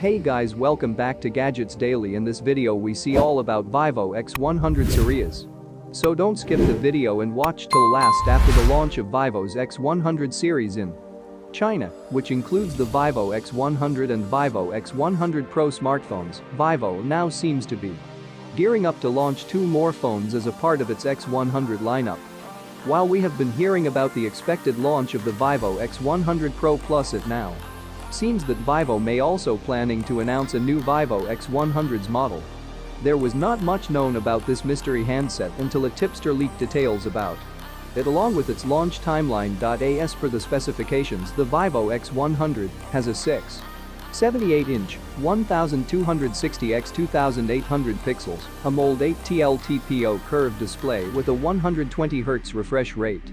Hey guys, welcome back to Gadgets Daily. In this video we see all about Vivo X100 series. So don't skip the video and watch till last after the launch of Vivo's X100 series in China, which includes the Vivo X100 and Vivo X100 Pro smartphones. Vivo now seems to be gearing up to launch two more phones as a part of its X100 lineup. While we have been hearing about the expected launch of the Vivo X100 Pro Plus, it now seems that Vivo may also planning to announce a new Vivo X100's model. There was not much known about this mystery handset until a tipster leaked details about it along with its launch timeline. As per the specifications, the Vivo X100 has a 6.78-inch, 1260 x 2800 pixels, AMOLED 8TL TPO curved display with a 120Hz refresh rate.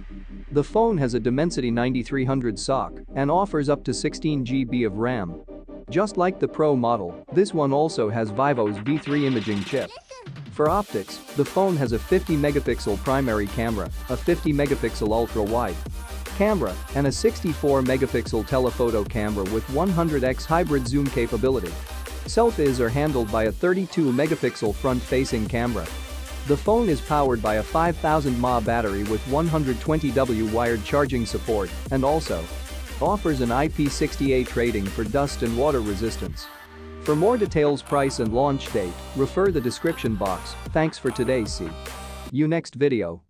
The phone has a Dimensity 9300 SoC and offers up to 16 GB of RAM. Just like the Pro model, this one also has Vivo's V3 imaging chip. For optics, the phone has a 50-megapixel primary camera, a 50-megapixel ultra-wide camera, and a 64-megapixel telephoto camera with 100x hybrid zoom capability. Selfies are handled by a 32-megapixel front-facing camera. The phone is powered by a 5000 mAh battery with 120W wired charging support and also offers an IP68 rating for dust and water resistance. For more details, price and launch date, refer the description box. Thanks for today. See you next video.